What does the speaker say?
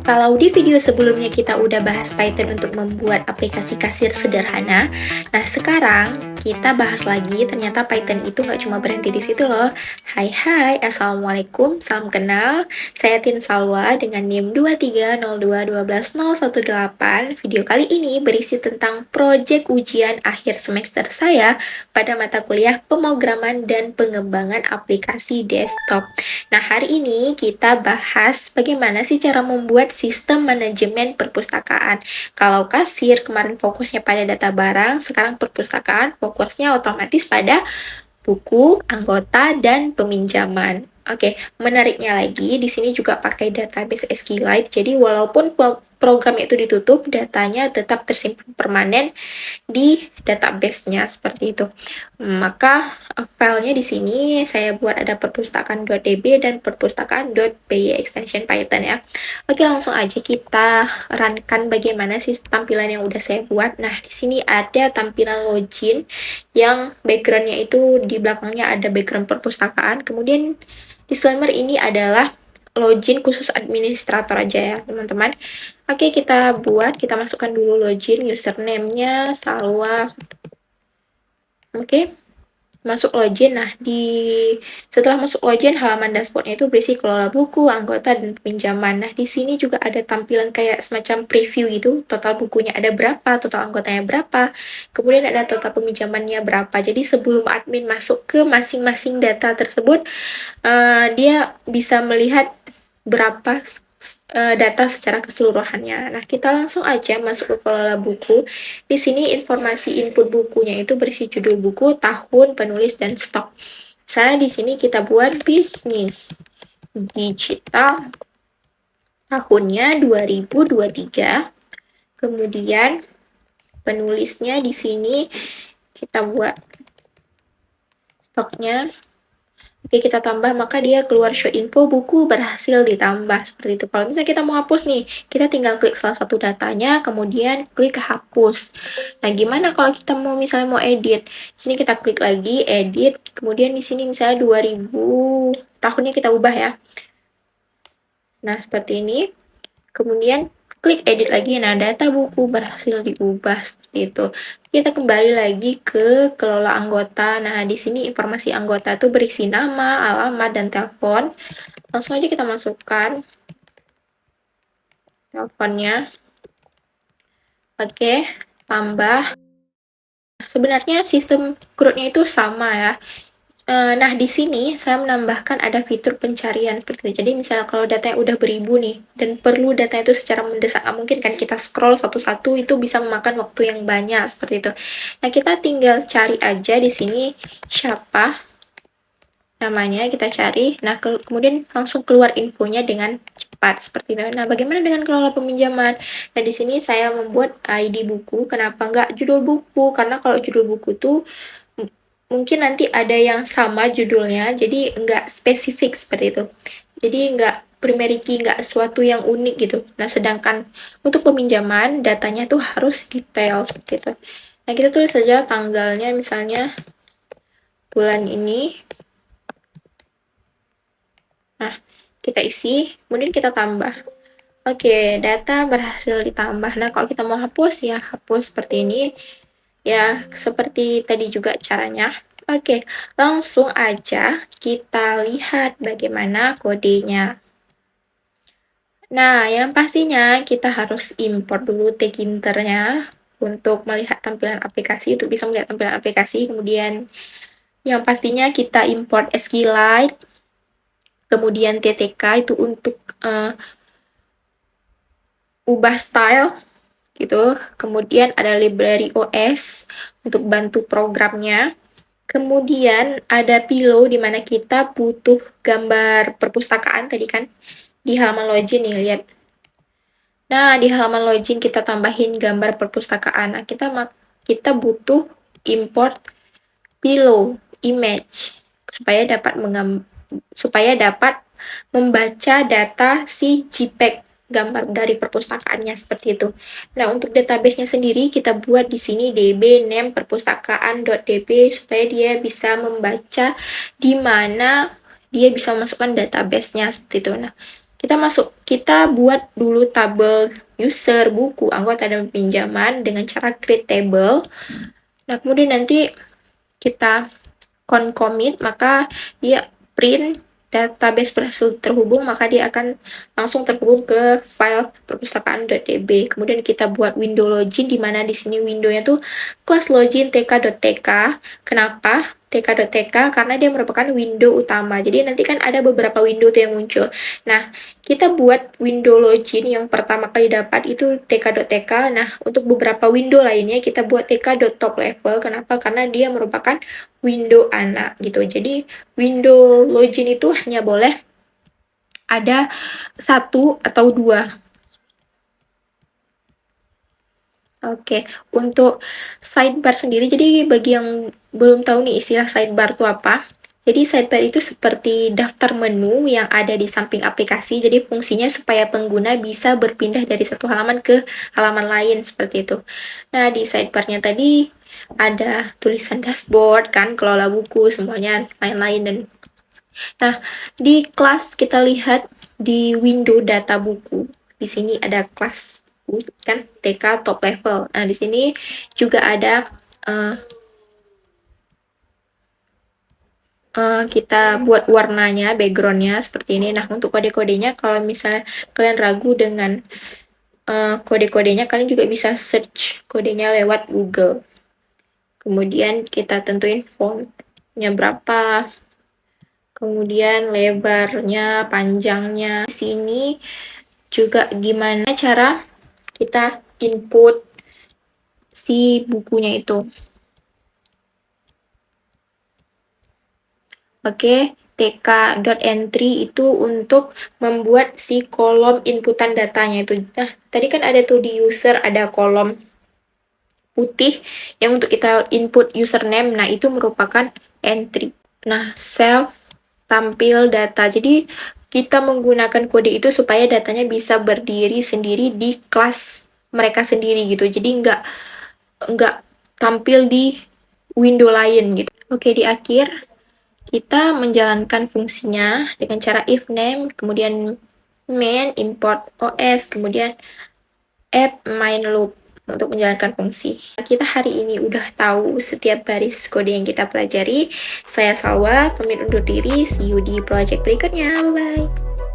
Kalau di video sebelumnya kita udah bahas Python untuk membuat aplikasi kasir sederhana, nah sekarang kita bahas lagi ternyata Python itu nggak cuma berhenti di situ loh. Hai, Assalamualaikum, salam kenal. Saya Tin Salwa dengan NIM 230212118. Video kali ini berisi tentang proyek ujian akhir semester saya pada mata kuliah pemrograman dan pengembangan aplikasi desktop. Nah, hari ini kita bahas bagaimana sih cara membuat sistem manajemen perpustakaan. Kalau kasir kemarin fokusnya pada data barang, sekarang perpustakaan fokusnya otomatis pada buku, anggota, dan peminjaman. Oke, menariknya lagi, di sini juga pakai database SQLite, jadi walaupun program itu ditutup, datanya tetap tersimpan permanen di database-nya seperti itu. Maka filenya di sini saya buat ada perpustakaan.db dan perpustakaan.py extension Python ya. Oke, langsung aja kita runkan bagaimana sih tampilan yang udah saya buat. Nah, di sini ada tampilan login yang background-nya itu di belakangnya ada background perpustakaan. Kemudian disclaimer ini adalah login khusus administrator aja ya, teman-teman. Oke, kita masukkan dulu login, username-nya Salwa. Oke, masuk login. Nah, setelah masuk login, halaman dashboard-nya itu berisi kelola buku, anggota, dan pinjaman. Nah, di sini juga ada tampilan kayak semacam preview gitu, total bukunya ada berapa, total anggotanya berapa, kemudian ada total peminjamannya berapa. Jadi sebelum admin masuk ke masing-masing data tersebut, dia bisa melihat berapa data secara keseluruhannya. Nah, kita langsung aja masuk ke kelola buku. Di sini informasi input bukunya itu berisi judul buku, tahun, penulis, dan stok. Saya di sini kita buat bisnis digital, tahunnya 2023. Kemudian penulisnya di sini kita buat stoknya. Oke, kita tambah, maka dia keluar show info buku berhasil ditambah, seperti itu. Kalau misalnya kita mau hapus nih, kita tinggal klik salah satu datanya, kemudian klik hapus. Nah, gimana kalau kita misalnya mau edit? Sini kita klik lagi, edit, kemudian di sini misalnya 2000, tahunnya kita ubah ya. Nah, seperti ini. Kemudian klik edit lagi. Nah, data buku berhasil diubah seperti itu. Kita kembali lagi ke kelola anggota. Nah, di sini informasi anggota itu berisi nama, alamat, dan telepon. Langsung aja kita masukkan teleponnya. Oke, tambah. Sebenarnya sistem CRUD-nya itu sama ya. Nah, di sini saya menambahkan ada fitur pencarian seperti itu. Jadi, misalnya kalau datanya udah beribu nih, dan perlu data itu secara mendesak, nggak mungkin kan kita scroll satu-satu, itu bisa memakan waktu yang banyak, seperti itu. Nah, kita tinggal cari aja di sini siapa namanya, kita cari. Nah, kemudian langsung keluar infonya dengan cepat, seperti itu. Nah, bagaimana dengan kelola peminjaman? Nah, di sini saya membuat ID buku. Kenapa nggak judul buku? Karena kalau judul buku tuh mungkin nanti ada yang sama judulnya, jadi nggak spesifik seperti itu. Jadi nggak primary key, nggak sesuatu yang unik gitu. Nah, sedangkan untuk peminjaman, datanya tuh harus detail seperti itu. Nah, kita tulis saja tanggalnya, misalnya bulan ini. Nah, kita isi, kemudian kita tambah. Oke, data berhasil ditambah. Nah, kalau kita mau hapus, ya hapus seperti ini. Ya, seperti tadi juga caranya. Oke, langsung aja kita lihat bagaimana kodenya. Nah, yang pastinya kita harus import dulu tkinter-nya untuk melihat tampilan aplikasi, untuk bisa melihat tampilan aplikasi. Kemudian yang pastinya kita import SQLite, kemudian TTK itu untuk ubah style gitu. Kemudian ada library OS untuk bantu programnya. Kemudian ada pillow di mana kita butuh gambar perpustakaan tadi kan di halaman login nih, lihat. Nah, di halaman login kita tambahin gambar perpustakaan. Nah, kita butuh import pillow image supaya dapat membaca data si JPEG gambar dari perpustakaannya seperti itu. Nah, untuk database-nya sendiri kita buat di sini db name perpustakaan.db supaya dia bisa membaca di mana dia bisa memasukkan database-nya seperti itu. Nah, kita buat dulu tabel user, buku, anggota, dan pinjaman dengan cara create table. Nah, kemudian nanti kita commit, maka dia print database berhasil terhubung, maka dia akan langsung terhubung ke file perpustakaan.db. Kemudian kita buat window login, di mana di sini windownya tuh class login tk.tk. Kenapa tk.tk? Karena dia merupakan window utama. Jadi nanti kan ada beberapa window tuh yang muncul. Nah, kita buat window login yang pertama kali dapat itu tk.tk. Nah, untuk beberapa window lainnya kita buat tk.top level. Kenapa? Karena dia merupakan window anak gitu. Jadi window login itu hanya boleh ada satu atau dua. Oke, untuk sidebar sendiri, jadi bagi yang belum tahu nih istilah sidebar itu apa, jadi sidebar itu seperti daftar menu yang ada di samping aplikasi, jadi fungsinya supaya pengguna bisa berpindah dari satu halaman ke halaman lain, seperti itu. Nah, di sidebarnya tadi ada tulisan dashboard, kan, kelola buku, semuanya, lain-lain. Nah, di kelas kita lihat di window data buku, di sini ada kelas kan TK top level. Nah, di sini juga ada kita buat warnanya, backgroundnya seperti ini. Nah, untuk kode-kodenya, kalau misalnya kalian ragu dengan kode-kodenya, kalian juga bisa search kodenya lewat Google. Kemudian kita tentuin fontnya berapa, kemudian lebarnya, panjangnya. Di sini juga gimana cara kita input si bukunya itu. Oke, tk.entry itu untuk membuat si kolom inputan datanya itu. Nah, tadi kan ada tuh di user ada kolom putih yang untuk kita input username. Nah, itu merupakan entry. Nah, self tampil data. Jadi kita menggunakan kode itu supaya datanya bisa berdiri sendiri di kelas mereka sendiri gitu. Jadi nggak tampil di window lain gitu. Oke, di akhir kita menjalankan fungsinya dengan cara if name, kemudian main, import OS, kemudian app main loop untuk menjalankan fungsi. Kita hari ini udah tahu setiap baris kode yang kita pelajari. Saya Salwa, pamit undur diri. See you di project berikutnya. Bye-bye.